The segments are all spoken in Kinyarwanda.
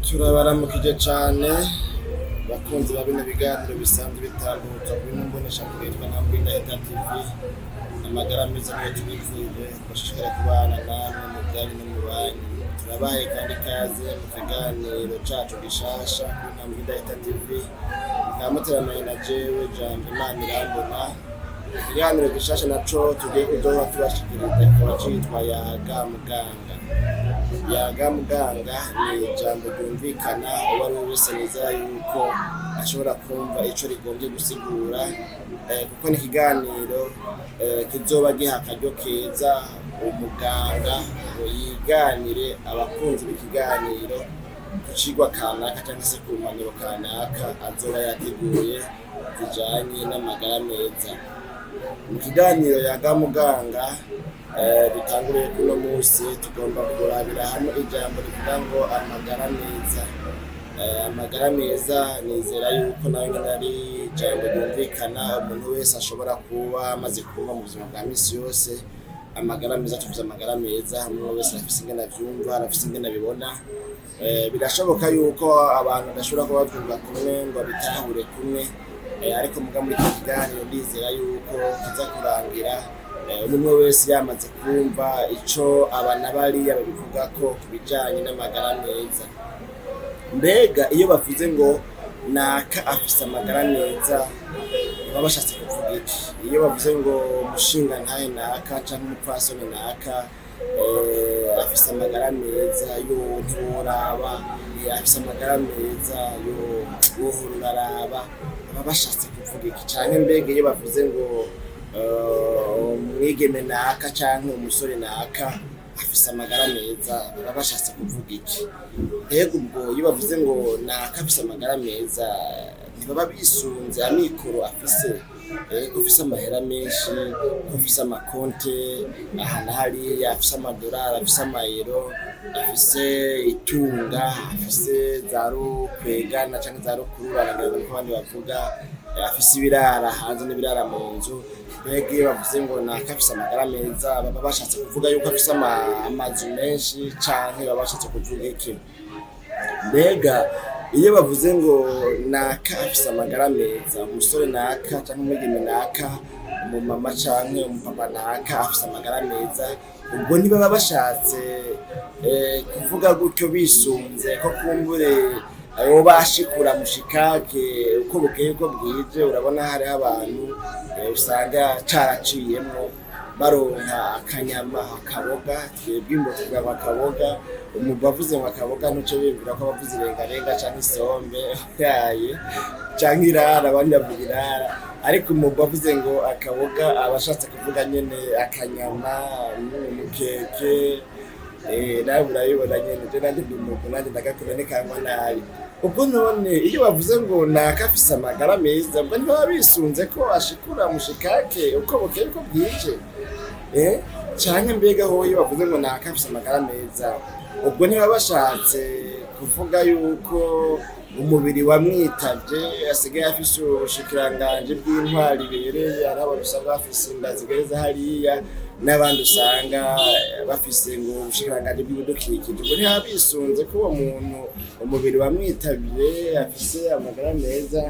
turabaramukije cane bakunzi ba bino biganiro bisanzwe bitambutsa kuri mboneshakure yitwa Ntambwindahita TV. Amagara meza niyo tubifuje, bashishikara kubana namwe mu byanyu no mu banyu. Turabaye kandi ikaze mu kiganiro cacu gishasha kuri Ntambwindahita TV. Mukamuteramanye na jewe Jambo Imana Irambona. Ikiganiro gishasha naco tugiye kuzoba tubashikiriza kikaba citwa Yaga Muganga. Yaga Muganga ni ijambo ryumvikana uwo ari we wese nizera yuko ashobora kumva ico rigombye gusigura, kuko ni ikiganiro kizoba giha akaryo keza umuganga ngo yiganire abakunzi b'ikiganiro ku cigwa kanaka cyangwa se ku mpanuro kanaka azoba yateguye zijanye n'amagara meza. Mu kiganiro Yaga Muganga dutanguriye kuno munsi tugomba kurabira hamwe ijambo rivuga ngo amagara meza. Amagara meza nizera yuko nayo nyene ari ijambo ryumvikana umuntu wese ashobora kuba amaze kuba mu buzima bwa misi yose. Amagara meza, tuvuze amagara meza, umwe wese afise ingene avyumva, arafise ingene abibona. Birashoboka yuko abantu badashobora kuba bavyumva kumwe ngo bitahure kumwe, ariko muga muri iki kiganiro ndizera yuko kiza kurangira umwe wese yamaze kumva ico abana bariya babivugako ku bijanye n'amagara meza. Mbega iyo bavuze ngo naka afise amagara meza baba bashatse kuvuga iki? Iyo bavuze ngo umushingantahe naka canke umupfasoni naka afise amagara meza, yo ntiworaba, afise amagara meza, yo wohora uraraba, baba bashatse kuvuga iki? Canke mbega iyo bavuze ngo umwigeme naka canke umusore naka afise amagara meza, baba bashatse kuvuga iki? Mbega ubwo iyo bavuze ngo naka afise amagara meza ntibaba bisunze amikoro afise, ko afise amahera menshi, ko afise amakonte aha na hariya, afise amadolari, afise amayero, afise itunga, afise za rukwegana canke za rukururana nk'uko abandi bavuga, afise ibirara hanze n'ibirara mu nzu. Mbega iyo bavuze ngo naka afise amagara meza baba bashatse kuvuga yuko afise amazu menshi canke baba bashatse kuvuga iki? Mbega iyo bavuze ngo naka afise amagara meza, umusore naka canke umwigeme naka, umumama canke umupapa naka afise amagara meza, ubwo ntibaba bashatse kuvuga gutyo bisunze ko kumbure abo bashikura mushikake uko bukeye uko bwije. Urabona hariho abantu usanga caraciyemwo baronka akanyama akaboga, twebwe imbo tuvuga akaboga. Bavuze ngo akaboga ntuco bibwira ko bavuze irengarenga canke isombe yaye canke irara, abandi bavuga irara, ariko bavuze ngo akaboga abashatse kuvuga nyene akanyama n'umukeke. Nawe urabibona nyene, je nanje ndi umuntu nanje ndagakunda nikanywa nabi. Ubwo none iyo bavuze ngo naka afise amagara meza, ubwo ntibaba bisunze ko ashikura mushikake uko bukeye uko bwije? Canke mbega ho iyo bavuze ngo naka afise amagara meza, ubwo ntibaba bashatse kuvuga yuko umubiri wamwitavye asigaye afise ubushikiranganji bw'intwari ibereye, ari abantu usanga bafise inda zigereza hariya, n'abandi usanga bafise ngo ubushikiranganji bw'ibidukikije. Ubwo ntibaba bisunze ko uwo muntu umubiri wamwitavye afise amagara meza.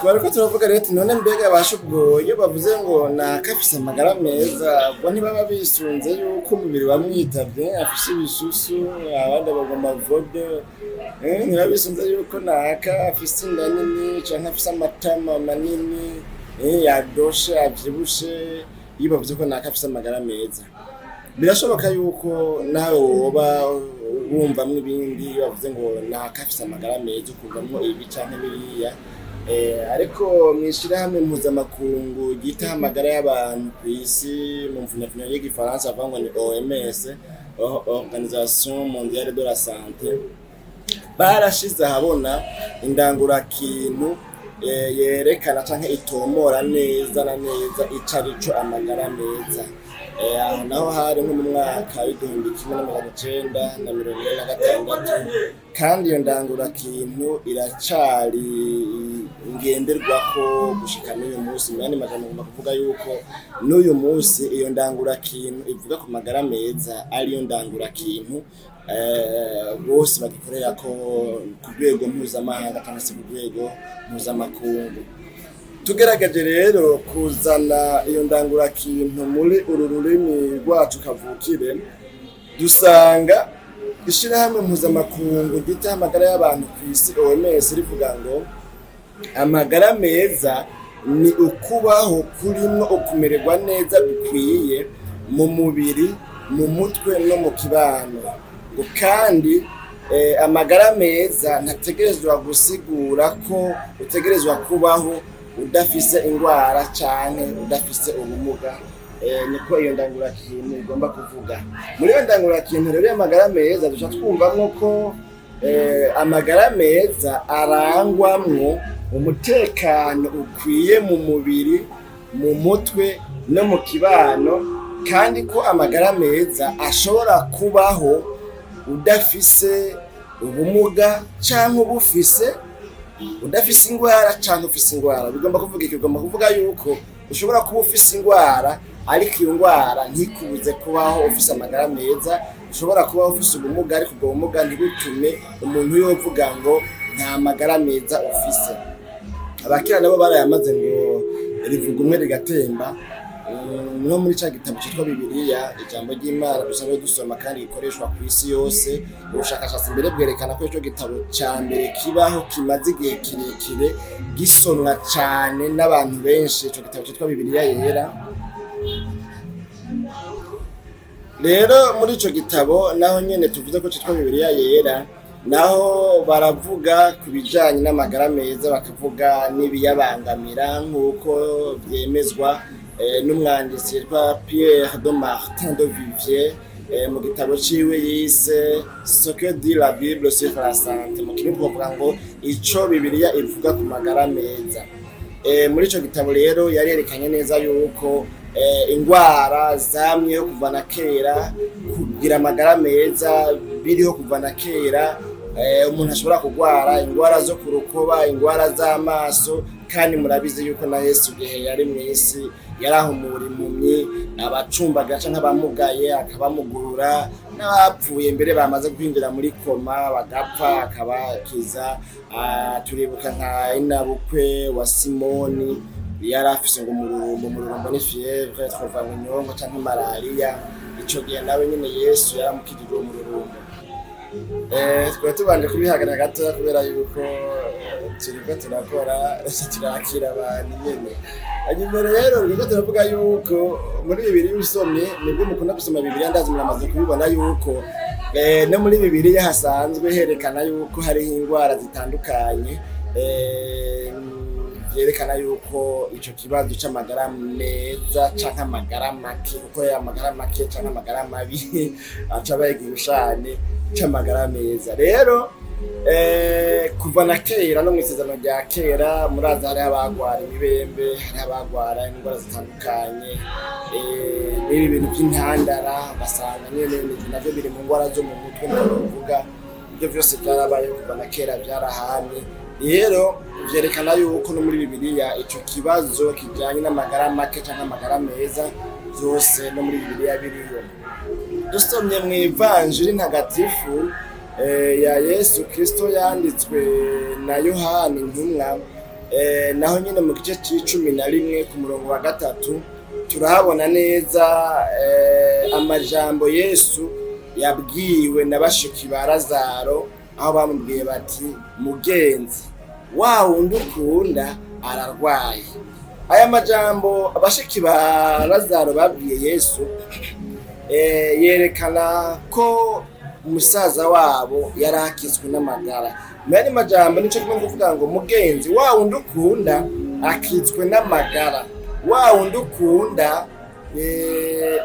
Twariko turavuga rero none mbega basha ubwo iyo bavuze ngo naka afise amagara meza, ubwo ntibaba bisunze yuko umubiri wamwitavye afise ibisusu, abandi bagoma vode, ntibaba bisunze yuko naka afise inda nini canke afise amatama manini, yadoshe avyibushe. Iyo bavuze ko naka afise amagara meza, birashoboka yuko nawe woba wumvamwo ibindi. Iyo bavuze ngo naka afise amagara meza ukumvamwo ibi canke biriya, ariko mw'ishirahamwe mpuzamakungu ryitaho amagara y'abantu kw'isi mu mfunyafunyo y'igifaransa bavuga ngo ni OMS, Organisation Mondiale de la Santé, barashize ahabona indangurakintu yerekana canke itomora neza na neza ico arico amagara meza. aho naho hari nko mu mwaka w'igihumbi kimwe n'amajana icenda na mirongo ine na gatandatu, kandi iyo ndangurakintu iracari ngenderwako gushika n'uyu munsi. Mu yandi majambo ngomba kuvuga yuko n'uyu munsi iyo ndangurakintu ivuga ku magara meza ariyo ndangurakintu bose bagikorera ko ku rwego mpuzamahanga cyangwa se ku rwego mpuzamakungu. Tugerageze rero kuzana iyo ndangurakintu muri uru rurimi rwacu kavukire, dusanga ishirahamwe mpuzamakungu ryita amagara y'abantu ku isi OMS rivuga ngo amagara meza ni ukubaho kurimwo ukumererwa neza bikwiye mu mubiri, mu mutwe no mu kibano. Kandi amagara meza ntategerezwa gusigura ko utegerezwa kubaho udafise ingwara canke udafise ubumuga, niko iyo ndangurakintu igomba kuvuga. Muri iyo ndangurakintu rero y'amagara meza duca twumvamwo ko amagara meza arangwamwo umutekano ukwiye mu mubiri, mu mutwe no mu kibano, kandi ko amagara meza ashobora kubaho udafise ubumuga canke ubufise, udafise ingwara canke ufise ingwara. Bigomba kuvuga iki? Bigomba kuvuga yuko ushobora kuba ufise ingwara ariko iyo ngwara ntikubuze kubaho ufise amagara meza. Ushobora kuba ufise ubumuga ariko ubwo bumuga ntibutume umuntu yovuga ngo nta magara meza ufise. Abakira nabo barayamaze ngo rivuga umwe rigatemba. No muri ca gitabo cyitwa Bibiliya, ijambo ry'Imana dusanzwe dusoma kandi gikoreshwa ku isi yose, ubushakashatsi mbere bwerekana ko ico gitabo ca mbere kibaho kimaze igihe kirekire gisomwa cane n'abantu benshi. Ico gitabo cyitwa Bibiliya yera. Rero muri ico gitabo naho nyene tuvuze ko cyitwa Bibiliya yera, naho baravuga ku bijanye n'amagara meza, bakavuga n'ibiyabangamira nk'uko vyemezwa n'umwanditsi yitwa Pierre de Martin de Vivier mu gitabo ciwe yise Ce que dit la Bible sur la santé. Mu kirundi bavuga ngo ico Bibiliya ivuga ku magara meza. Muri ico gitabo rero yarerekanye neza yuko ingwara zamyeho kuva na kera, kugira amagara meza biriho kuva na kera. Umuntu ashobora kugwara ingwara zo ku rukoba, ingwara z'amaso, kandi murabizi yuko na Yesu igihe yari mw'isi yarahumura impumyi, abacumbaga canke abamugaye akabamugurura, n'abapfuye mbere bamaze kwinjira muri koma bagapfa akabakiza. Turibuka nka inabukwe wa Simoni yari afise ngo umururumbo ni fièvre, twava mu nyongo canke malaria. Ico gihe nawe nyene Yesu yaramukijije uwo mururumbo. Twari tubanje kubihagarara gatoya kubera yuko turiko turakora turakira abantu nyene. Hanyuma rero turiko turavuga yuko muri Bibiliya usomye, nibwo mukunda gusoma Bibiliya, ndazi muramaze kubibona yuko no muri Bibiliya hasanzwe herekana yuko hariho ingwara zitandukanye vyerekana yuko ico kibazo c'amagara meza canke amagara make, kuko amagara make canke amagara mabi aca bayigushane c'amagara meza. Rero kuva na kera no mw'isezerano rya kera muraza hariho abagwara imibembe, hariho abagwara ingwara zitandukanye, n'ibi bintu vy'intandara ugasanga nyene navyo biri mu ngwara zo mu mutwe ndavuga. Ivyo vyose vyarabayeho kuva na kera, vyarahanye. Rero vyerekana yuko no muri Bibiliya ico kibazo kijanye n'amagara make canke amagara meza vyose no muri Bibiliya biriho. Dusomye mw'ivanjiri ntagatifu ya Yesu Kristo yanditswe na Yohani intumwa, naho nyene mu gice c'11 ku murongo wa 3 turahabona neza amajambo Yesu yabwiwe na bashiki ba Lazaro, aho bamubwiye bati mugenzi wa wundi ukunda ararwaye. Aya majambo abashiki ba Lazaro babwiye Yesu yerekana ko umusaza wabo yarakizwe n'amagara. Mwene majambo nico kimwe kuvuga ngo mugenzi wa wundi ukunda akizwe n'amagara, wa wundi ukunda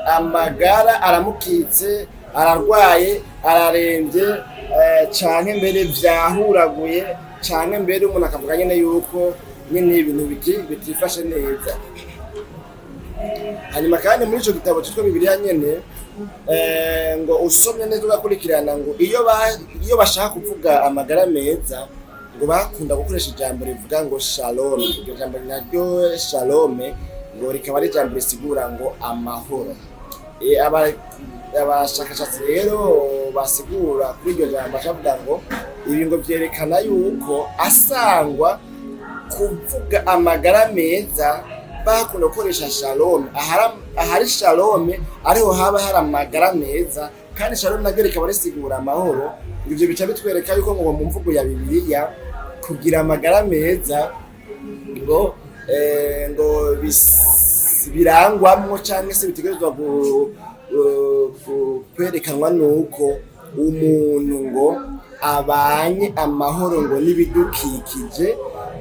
amagara aramukitse, ararwaye, ararembye, canke mbere vyahuraguye, canke mbere umuntu akavuga nyene yuko nyene ibintu bitifashe neza. hanyuma kandi muri ico gitabo citwa Bibiliya nyene ngo usomye neza ugakurikirana ngo iyo bashaka kuvuga amagara meza ngo bakunda gukoresha ijambo rivuga ngo shalom. Iryo jambo naryo shalom ngo rikaba ari ijambo risigura ngo amahoro. Abashakashatsi rero basigura kuri iryo jambo bavuga ngo ibi ngo vyerekana yuko asangwa kuvuga amagara meza bakunda gukoresha shalom. Ahari shalom ariho haba hari amagara meza, kandi shalom naryo rikaba risigura amahoro. Ivyo bica bitwereka yuko ngo mu mvugo ya Bibiliya kugira amagara meza ngo birangwamwo canke se bitegerezwa kwerekanwa nuko umuntu ngo abanye amahoro ngo n'ibidukikije,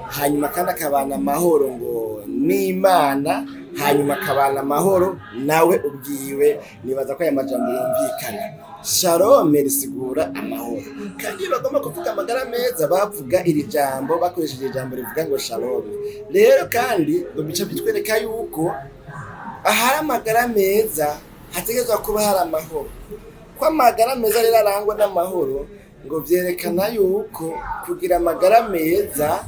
hanyuma kandi akabana amahoro ngo n'Imana, hanyuma akabana amahoro nawe ubwiwe. Nibaza ko aya majambo yumvikana. Shalom risigura amahoro, kandi iyo bagomba kuvuga amagara meza bavuga iri jambo bakoresheje ijambo rivuga ngo shalom. Rero kandi bica bitwereka yuko ahari amagara meza hategerezwa kuba hari amahoro. Ko amagara meza rero arangwa n'amahoro ngo vyerekana yuko kugira amagara meza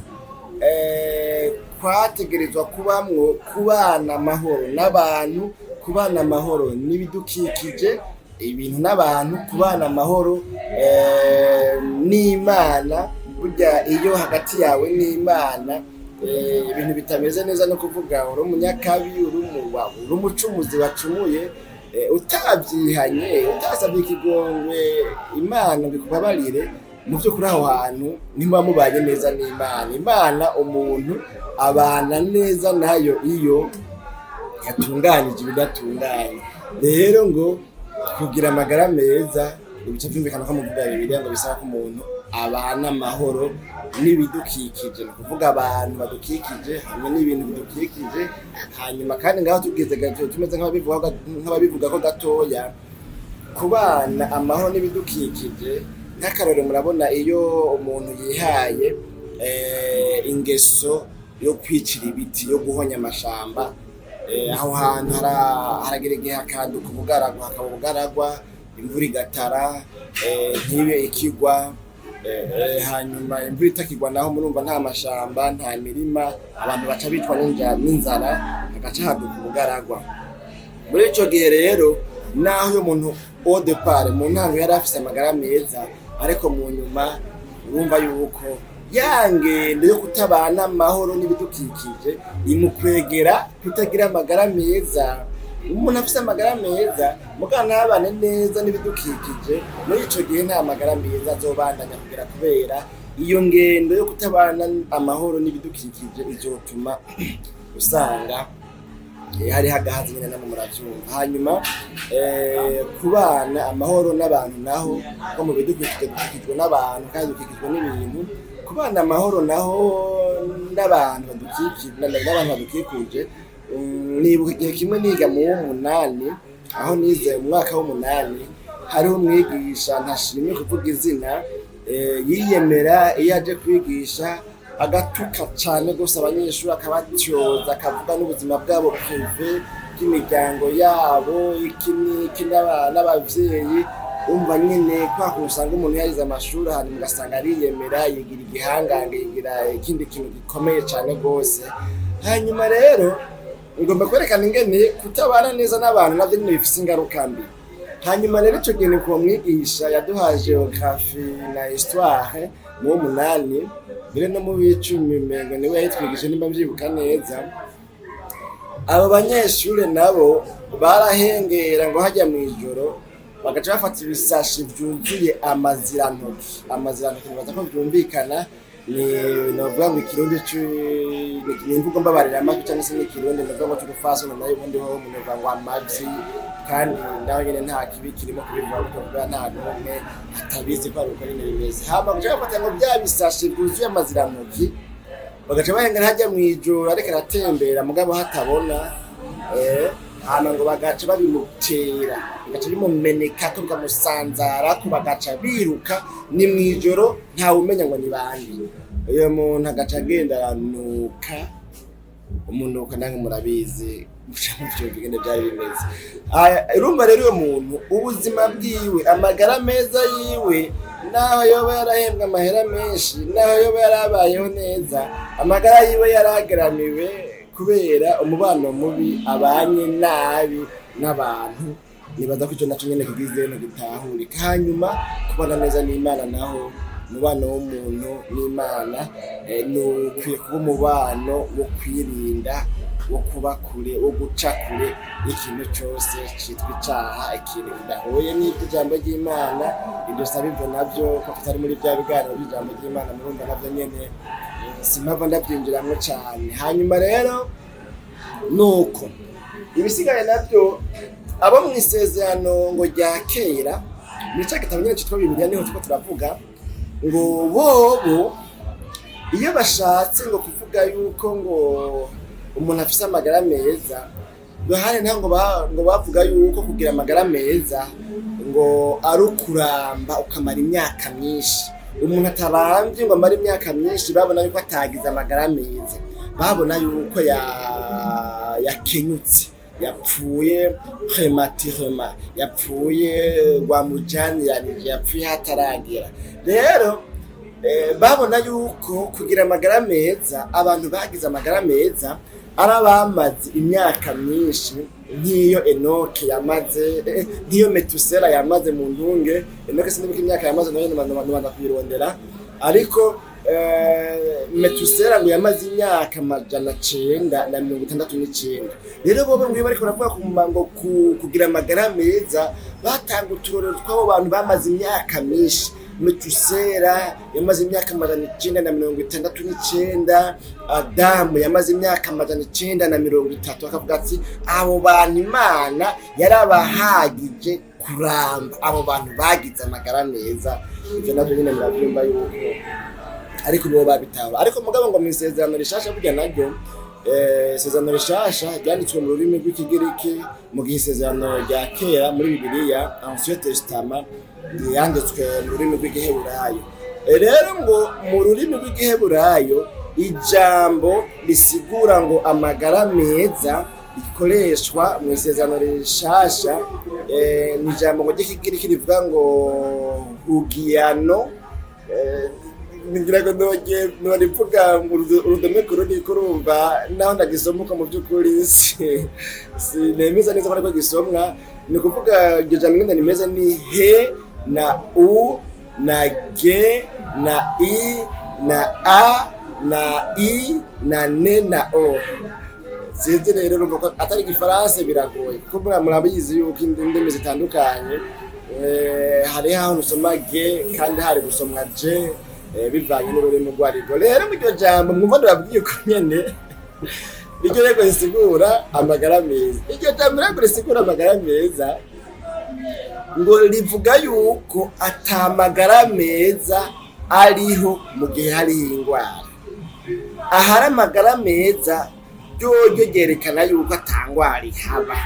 kwategerezwa kubamwo kubana amahoro n'abantu, kubana amahoro n'ibidukikije, ibintu n'abantu, kubana amahoro n'Imana. Burya iyo hagati yawe n'Imana ibintu bitameze neza, no kuvuga uri umunyakabi, uri umucumuzi wacumuye, utabyihanye, utasabye ikigongwe Imana bikubabarire, mu by'ukuri aho hantu nimuba mubanye neza n'Imana. Imana umuntu abana neza nayo iyo yatunganije ibidatunganye. Rero ngo kugira amagara meza ibice byumvikana ko mu kuvuga Bibiliya ngo bisaba ko umuntu abana amahoro n'ibidukikije, ni kuvuga abantu badukikije hamwe n'ibintu bidukikije. Hanyuma kandi ngaho tubwize gato tumeze nk'ababivuga ko gatoya kubana amahoro n'ibidukikije. Nk'akarorero murabona iyo umuntu yihaye ingeso yo kwicira ibiti, yo guhonya amashamba, aho hantu haragera igihe hakaduka ubugaragwa, hakaba ubugaragwa, imvura igatara ntibe ikigwa. Hanyuma imvura itakigwa naho murumva nta mashamba, nta mirima, abantu baca bitwa n'inzara, hagaca haduka ubugaragwa. Muri ico gihe rero naho uyo muntu au départ mu ntango yari afise amagara meza, ariko mu nyuma urumva yuko yangendo yo kutabana amahoro n'ibidukikije imukwegera kutagira amagara meza. Umuntu afise amagara meza mugana ntabane neza n'ibidukikije, muri ico gihe nta magara meza azobandanya kugira, kubera iyo ngendo yo kutabana amahoro n'ibidukikije izotuma usanga hari hagahaze nyine namwe muravyumva. Hanyuma kubana amahoro n'abantu naho ko mu bidukikije dukikijwe n'abantu kandi dukikijwe n'ibintu. Kubana amahoro naho n'abantu badukikije, nibuka igihe kimwe niga mu w'umunani, aho nize mu mwaka w'umunani, hariho umwigisha ntashimye kuvuga izina, yiyemera iyo aje kwigisha agatuka cyane gose abanyeshuri, akabatyoza, akavuga n'ubuzima bwabo prive, bw'imiryango yabo, iki n'abavyeyi. Umva nyine kwa kusanga umuntu yarize amashuri ahantu mugasanga ariyemera, yigira igihangange, yigira ikindi kintu gikomeye cyane gose. Hanyuma rero ngomba kwerekana ingene kutabana neza n'abantu navyo nyine bifise ingaruka mbi. Hanyuma rero ico gihe ko mwigisha yaduhaye geography na histoire mu munani, mbere no mu bicumi mengo niwe yitwigije nimba mvyibuka neza. Abo banyeshure nabo barahengera ngo hajya mu ijoro bagaca bafata ibisashi vyuzuye amazirantoki. Amazirantoki nibaza ko vyumvikana, ni novuga ngo ikirundi ni imvugo mbabarira amajwi cyangwa se n'ikirundi novuga ngo cy'urufasoni, nayo ubundi ho mu novuga ngo amavyi, kandi naho nyene nta kibi kirimo kubivuga kuko nta n'umwe atabizi ko ari uko nyene bimeze. Hama bagaca bafata ngo bya bisashi vyuzuye amazirantoki bagaca bahengera hajya mu ijoro ariko aratembera mugabo hatabona, hama ngo bagaca babimutera, bagaca bimumeneka ko bikamusanzara ko bagaca biruka, ni mwijoro ntawe umenya ngo ni bandi. Uyo muntu agaca agenda aranuka, umunuka nange murabizi bigende byari bimeze. Urumva rero uyo muntu ubuzima bwiwe, amagara meza yiwe, naho yoba yarahembwa amahera menshi, naho yoba yarabayeho neza, amagara yiwe yarageramiwe kubera umubano mubi, abanye nabi n'abantu. Nibaza ko icyo nacyo nyene kigize no gitahurika. Hanyuma kubana neza n'Imana, naho umubano w'umuntu n'Imana nukwiye kuba umubano wo kwirinda, wo kuba kure, wo guca kure ikintu cyose cyitwa icaha, ikintu kidahuye n'ijambo ry'Imana. Ibyo saba ibyo nabyo ko tutari muri bya biganiro by'ijambo ry'Imana, murumva nabyo nyene simpava ndabyinjiramo cyane. Hanyuma rero nuko ibisigaye nabyo abo mu isezerano ngo rya kera, muri cya gitabo nyine cyitwa Bibiliya niho tuko turavuga ngo bobo iyo bashatse ngo kuvuga yuko ngo umuntu afise amagara meza, Yohana ntabwo ngo bavuga yuko kugira amagara meza ngo ari ukuramba ukamara imyaka myinshi. Umuntu atarambye ngo amara imyaka myinshi, babona yuko atagize amagara meza, babona yuko yakenyutse, yapfuye prematurement, yapfuye rwamujaniranye, yapfuye hataragera. Rero babona yuko kugira amagara meza, abantu bagize amagara meza ari abamaze imyaka myinshi, nk'iyo Enoke yamaze, nk'iyo Metusela yamaze mu ntunge. Enoke sinibuka imyaka yamaze, nayo ntibanza kuyirondera, ariko Metusela ngo yamaze imyaka 969. Rero bobo ngo bariko baravuga ngo kugira amagara meza, batanga uturorero tw'abo bantu bamaze imyaka myinshi. Metusela yamaze imyaka 969, Adamu yamaze imyaka 930. Akavuga ati abo bantu Imana yarabahagije kuramba, abo bantu bagize amagara meza. Ivyo navyo nyine murabyumva yuko ariko bo babitaba. Ariko mugabo ngo mu isezerano rishasha burya naryo isezerano rishasha ryanditswe mu rurimi rw'Ikigiriki, mu gihe isezerano rya kera muri Bibiliya Ancien Testament yanditswe mu rurimi rw'Igiheburayo. Rero ngo mu rurimi rw'Igiheburayo ijambo risigura ngo amagara meza rikoreshwa mu isezerano rishasha ni ijambo ngo ry'Ikigiriki rivuga ngo hugiano. Ngira ngo norivuga mu rudome kuruni kurumva naho ndagisomuka mu by'ukuri nemeza neza ko gisomwa. Ni kuvuga iryo jambo ngenda nimeze ni he na u na ge na i na a na i na ne na o. Sinzi rero urumva ko atari Igifaransa biragoye kuko murabizi yuko indimi zitandukanye, hari aho usoma ge kandi hari gusomwa je, bivanye n'ururimi rwarwo. Rero mu iryo jambo mwumva ndababwiye ko nyene iryo rego risigura amagara meza. Iryo jambo rego risigura amagara meza ngo rivuga yuko atamagara meza ariho mu gihe hari ingwara. Ahari amagara meza ryo ryerekana yuko atangwara ihaba.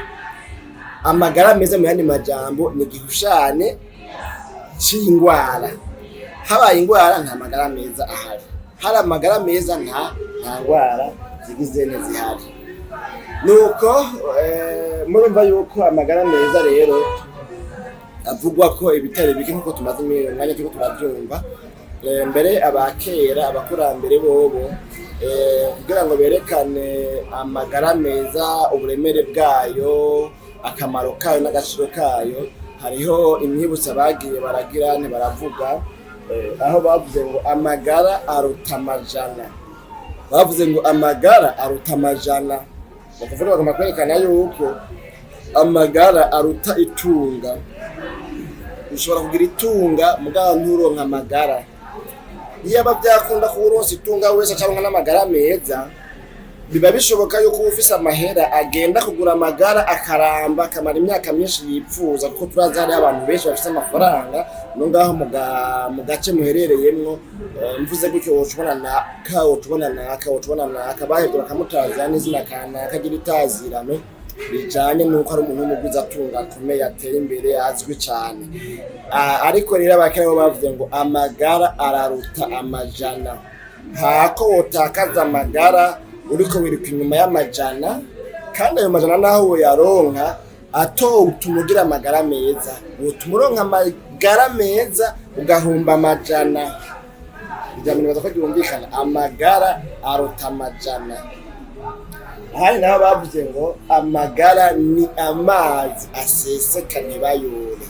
Amagara meza mu yandi majambo ni igihushane c'ingwara. Habaye ingwara nta magara meza ahari, hari amagara meza nta ngwara zigize neza zihari. Nuko murumva yuko amagara meza rero avugwa ko ibitare bike nkuko tumaze umwanya cyo turabyumva. Mbere abakera abakurambere bobo kugira ngo berekane amagara meza, uburemere bwayo, akamaro kayo n'agaciro kayo, hariho imyibutsa bagiye baragira baravuga, aho bavuze ngo amagara aruta amajana. Bavuze ngo amagara aruta amajana, bakavuga bagomba kwerekana yuko amagara aruta itunga. Ushobora kugira itunga mugabo nturonka amagara. Iyo ababyakunda kuronsa itunga wese cyangwa n'amagara meza, biba bishoboka yuko ufise amahera agenda kugura amagara akaramba akamara imyaka myinshi yipfuza, kuko turazi hari abantu benshi bafite amafaranga no ngaho mu gace muherereyemwo. Mvuze gutyo wocubona naka bahebye bakamutaza n'izina kanaka kagira itazirano bijanye nuko ari umuntu w'umugwiza atunga akomeye ateye imbere azwi cyane. Ariko rero abakera bo bavuze ngo amagara araruta amajana. Hako wotakaza amagara uriko wiruka inyuma y'amajana, kandi ayo majana naho woyaronka utuma ugira amagara meza, utuma uronka amagara meza ugahumba amajana. Ijambo nibaza ko ryumvikana, amagara aruta amajana. Ahari naho bavuze ngo amagara ni amazi aseseka ntibayore.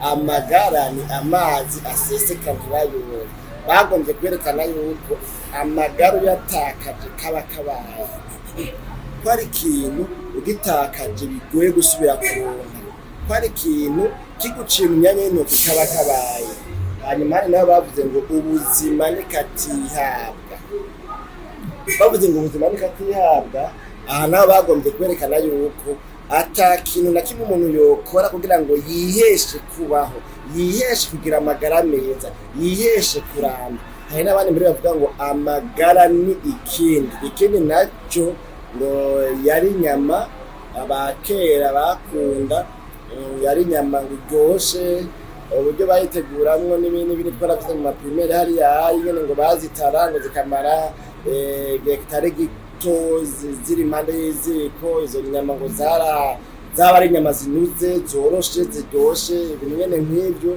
Amagara ni amazi aseseka ntibayore. Bagombye kwerekana yuko amagara uyatakaje kaba kabaye, ko ari ikintu ugitakaje bigoye gusubira kuronka, ko ari ikintu kiguciye mu myanya y'intoki kaba kabaye. Hanyuma hari nabo bavuze ngo ubuzima ni katihabwa. Bavuze ngo ubuzima ni katihabwa, aha nabo bagombye kwerekana yuko ata kintu na kimwe umuntu yokora kugira ngo yiheshe kubaho, yiheshe kugira amagara meza, yiheshe kuramba. Hari n'abandi mbere bavuga ngo amagara ni ikindi nacyo ngo yari inyama abakera bakunda, yari inyama ngo iryoshe, uburyo bayiteguramwo n'ibindi twaravuze mu maprimere hariya nyene ngo bazitara ngo zikamara hegitare gito ziri impande y'iziko. Izo nyama ngo zaba ari inyama zinuze zoroshe ziryoshe, ibintu nyene nk'ivyo.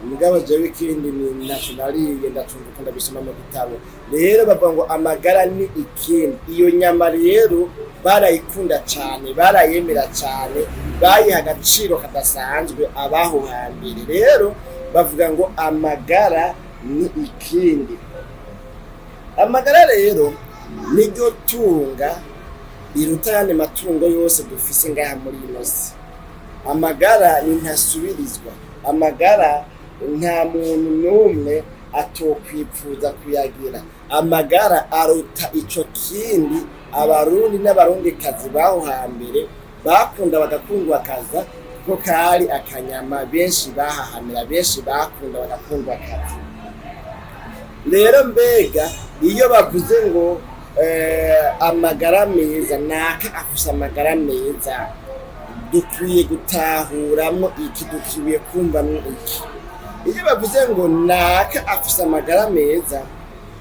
Mugabo jewe ikindi ni nationaliye ndacumbuka ndabisoma mu bitabo. Rero bavuga ngo amagara ni ikindi. Iyo nyama rero barayikunda cyane, barayemera cyane, bayiha agaciro kadasanzwe abaho hambere. Rero bavuga ngo amagara ni ikindi. Amagara rero niryo tunga iruta yandi matungo yose dufise ngaha muri ino si. Amagara ni ntasubirizwa. Amagara nta muntu n'umwe atokwipfuza kuyagira. Amagara aruta ico kindi. Abarundi n'abarundikazi baho hambere bakunda bagakundwa kaza ko kari akanyama, benshi bahahamira, benshi bakunda bagakundwa kaza. Rero mbega iyo bavuze ngo amagara meza, naka afise amagara meza, dukwiye gutahuramwo iki, dukwiye kumvamwo iki? Iyo bavuze ngo naka afise amagara meza,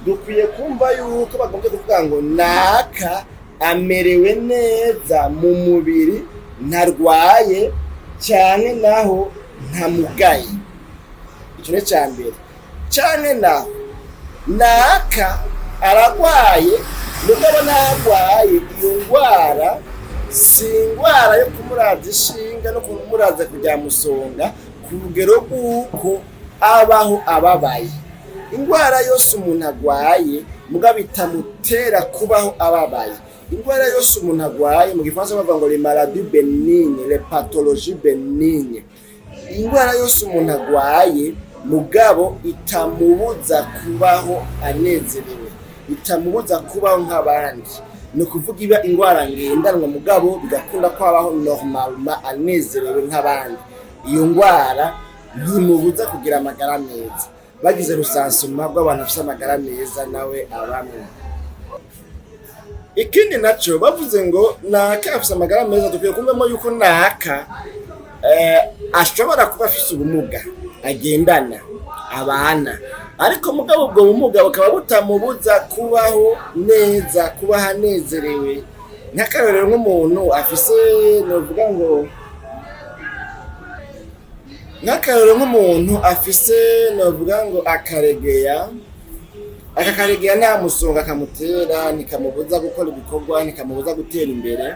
dukwiye kumva yuko bagombye kuvuga ngo naka amerewe neza mu mubiri, ntarwaye cyane naho ntamugaye. Icyo ni cya mbere. Cyane naho naka aragwaye, mugabo ntarwaye. Iyo ndwara si indwara yo kumuraza ishinga no kumuraza kujya musonga ku rugero rw'uko abaho ababaye. Indwara yose umuntu agwaye mugabo itamutera kubaho ababaye. Indwara yose umuntu agwaye mu gifaransa bavuga ngo les maladies bénignes, les pathologies bénignes. Indwara yose umuntu agwaye mugabo itamubuza kubaho anezerewe, itamubuza kubaho nk'abandi. Ni ukuvuga iba indwara ngendanwa mugabo bigakunda ko abaho normalement anezerewe nk'abandi. Iyo ndwara ntimubuza kugira amagara meza. Bagize rusansuma rw'abantu bafite amagara meza nawe abamwe. Ikindi nacyo bavuze ngo naka afite amagara meza, dukwiye kumvamo yuko naka ashobora kuba afite ubumuga agendana abana, ariko mugabo ubwo bumuga bukaba butamubuza kubaho neza, kubaho anezerewe. Nk'akarorero nk'umuntu afise, novuga ngo nk'akarorero nk'umuntu afise, novuga ngo akaregeya nta musonga akamutera, ntikamubuza gukora ibikorwa, ntikamubuza gutera imbere.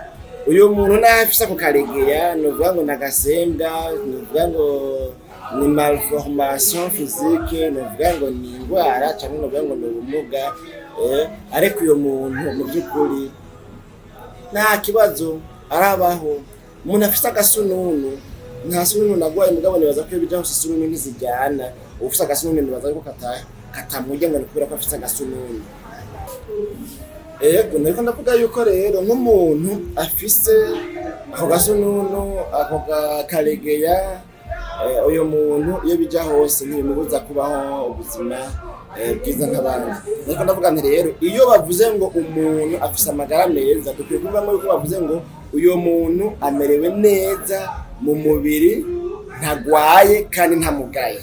Uyu muntu naho afise ako karegeya, novuga ngo nagasembwa, novuga ngo ni malformation physique, novuga ngo ni indwara cyangwa novuga ngo ni ubumuga. Ariko uyu muntu mu by'ukuri nta kibazo arabaho. Umuntu afise agasununu, nta sununu nagwaye mugabo nibaza ko bijya hose sununu ntizijyana. Ufise agasununu nibaza ko katamujya ngo nikubera ko afise agasununu. Ego niko ndavuga yuko rero nk'umuntu afise ako gasununu, ako karegeya, uyu muntu iyo bijya hose ntibimubuza kubaho ubuzima bwiza nk'abandi. Niko ndavuga nti rero iyo bavuze ngo umuntu afise amagara meza, dukwiye kuvamo yuko bavuze ngo uyu muntu amerewe neza mu mubiri, ntagwaye kandi ntamugaye.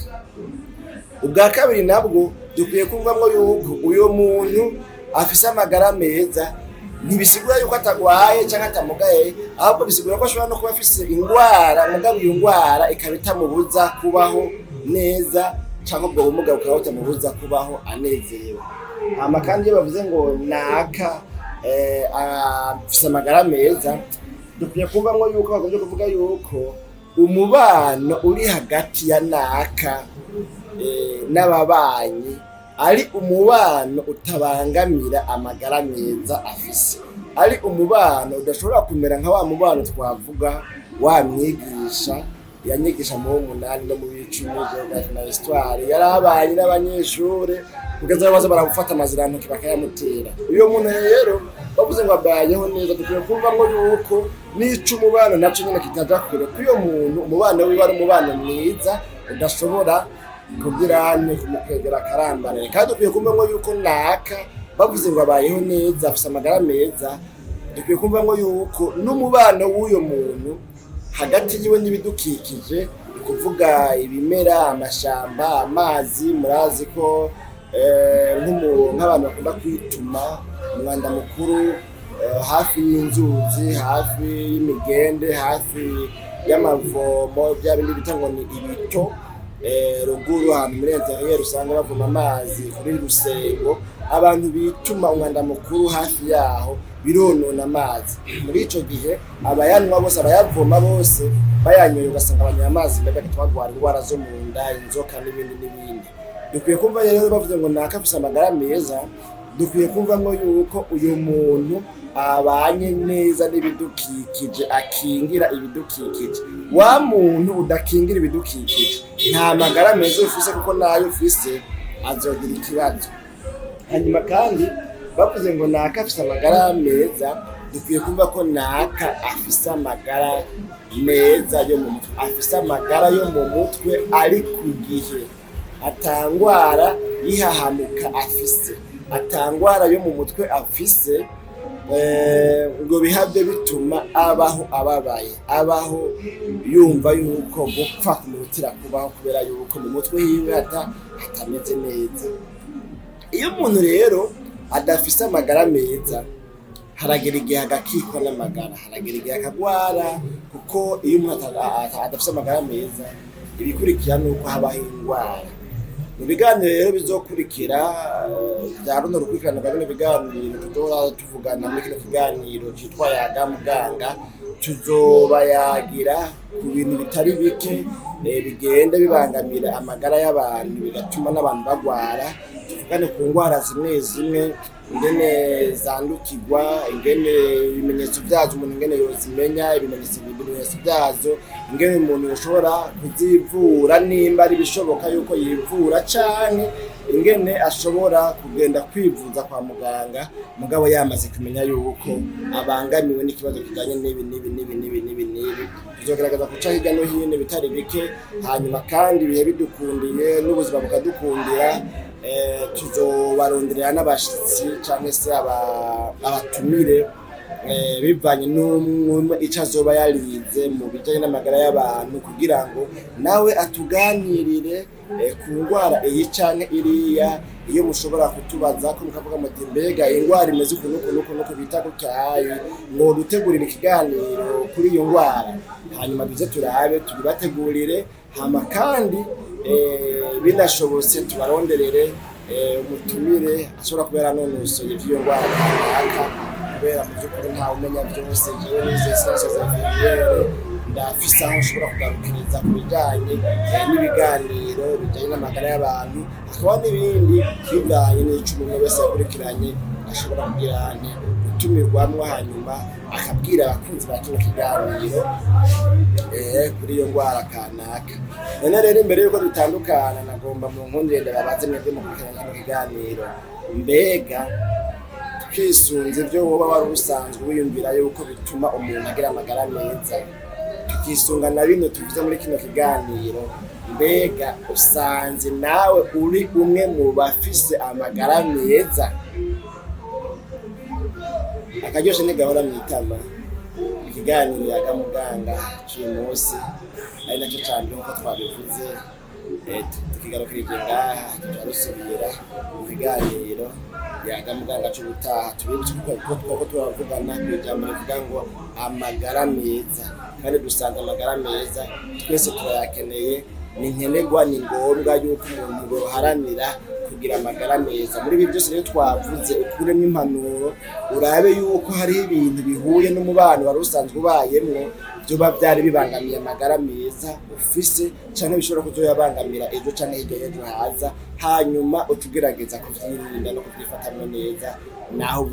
Ubwa kabiri nabwo dukwiye kumvamo yuko uyu muntu afise amagara meza ntibisigura yuko atagwaye cyangwa atamugaye, ahubwo bisigura ko ashobora no kuba afise ingwara, mugabo iyo ngwara ikaba itamubuza kubaho neza cyangwa ubwo bumuga bukaba butamubuza kubaho anezerewe. Hama kandi iyo bavuze ngo naka afise amagara meza, dukwiye kumvamwo yuko bagombye kuvuga yuko umubano uri hagati ya naka n'ababanyi ari umubano utabangamira amagara meza afise, ari umubano udashobora kumera nka wa mubano twavuga wamwigisha yanyigisha mu 8 no mu 10 na histoire yarabanye n'abanyeshure kugeza baza baragufata amazirantoki bakayamutera. Uyo muntu rero bavuze ngo abayeho neza, dukwiye kumvamwo yuko n'ico umubano naco nyene kitaja kure kuyo muntu, umubano wiwe ari umubano mwiza udashobora kugira ni kumukwegera karambane. Kandi dukwiye kumvamwo yuko naka bavuze ngo abayeho neza afise amagara meza, dukwiye kumvamwo yuko n'umubano w'uyo muntu hagati yiwe n'ibidukikije, kuvuga ibimera, amashamba, amazi. Murazi ko nk'abantu bakunda kwituma umwanda mukuru hafi y'inzuzi, hafi y'imigende, hafi y'amavomo, bya bindi bita ngo ni ibito. Ruguru ahantu muri interieur usanga bavoma amazi kuri Rusengo, abantu bituma umwanda mukuru hafi yaho bironona amazi. Muri ico gihe abayanywa bose, abayavoma bose bayanyoye, ugasanga abanywa amazi mbega twagwara ingwara zo mu nda, inzoka n'ibindi n'ibindi. Dukwiye kumva rero bavuze ngo naka afise amagara meza, dukwiye kumvamwo yuko uyu muntu abanye neza n'ibidukikije, akingira ibidukikije. Wa muntu udakingira ibidukikije nta magara meza ufise, kuko nayo ufise azogira ikibazo. Hanyuma kandi bavuze ngo naka afise amagara meza, dukwiye kumva ko naka afise amagara meza yo mu mutwe, afise amagara yo mu mutwe ari ku gihe, atangwara yihahamuka afise, atangwara yo mu mutwe afise ngo bihabye bituma abaho ababaye, abaho yumva yuko gupfa kumutira kubaho kubera yuko mu mutwe hiwe hatameze neza. Iyo umuntu rero adafise amagara meza, haragera igihe agakikwa n'amagara, haragera igihe akagwara, kuko iyo umuntu adafise amagara meza ibikurikira nuko habaho ingwara. Mu biganiro rero bizokurikira bya runo rukurikirana rwa bino biganiro tuzohora tuvugana muri kino kiganiro citwa Yaga Muganga, tuzobayagira ku bintu bitari bike bigenda bibangamira amagara y'abantu bigatuma n'abantu bagwara. Tuvugane ku ngwara zimwe zimwe, ingene zandukirwa, ingene ibimenyetso vyazo umuntu ingene yozimenya, ibimenyetso vyazo, ingene umuntu yoshobora kuzivura nimba ari bishoboka yuko yivura, canke ingene ashobora kugenda kwivuza kwa muganga mugabo yamaze kumenya yuko abangamiwe n'ikibazo kijanye n'ibi. Tuzogerageza guca hirya no hino bitari bike, hanyuma kandi ibihe bidukundiye n'ubuzima bukadukundira, tuzobaronderera n'abashitsi canke se abatumire bivanye n'umwe ico azoba yarize mu bijanye n'amagara y'abantu, kugira ngo nawe atuganirire ku ngwara iyi canke iriya. Iyo mushobora kutubaza ko mukavuga muti mbega ingwara imeze ukuntu bita gutyaye, ngo dutegurire ikiganiro kuri iyo ngwara, hanyuma bize turabe tubibategurire. Hama kandi binashobotse tubaronderere umutumire ashobora kuba yaranonosoye ivy'iyo ngwara kanaka, kubera mu by'ukuri ntawe umenya byose. Jewe nize science za infirmiere, ndafise aho nshobora kugarukiriza ku bijanye n'ibiganiro bijanye n'amagara y'abantu, hakaba n'ibindi bivanye n'ico umuntu wese yakurikiranye ashobora kugira gutumirwamwo, hanyuma akabwira abakunzi ba kino kiganiro kuri iyo ngwara kanaka. None rero imbere yuko dutandukana, nagomba mu nkundire babaze mwebwe mu kurikirana kino kiganiro, mbega twisunze ibyo woba wari usanzwe wiyumvira yuko bituma umuntu agira amagara meza, tukisunga na bino tuvuze muri kino kiganiro, mbega usanze nawe uri umwe mu bafise amagara meza? Akaryoshe ntigahora mwitama. Ikiganiro Yaga Muganga cy'uyu munsi ari nacyo cyane nk'uko twabivuze, tukigarukirije ngaha tukarusubira mu biganiro yaga muganga c'ubutaha tubibutse ko turavugana kw'ijambo rivuga ngo amagara meza, kandi dusanga amagara meza twese turayakeneye, ni nkenerwa, ni ngombwa yuko umuntu yoharanira kugira amagara meza. Muri ibi byose rero twavuze ukuremo impanuro, urabe yuko hariho ibintu bihuye n'umubano wari usanzwe ubayemwo byoba byari bibangamiye amagara meza ufise canke bishobora kuzoyabangamira ejo canke hirya y'ejo haza, hanyuma utugerageza kuvyirinda no kuvyifatamwo neza naho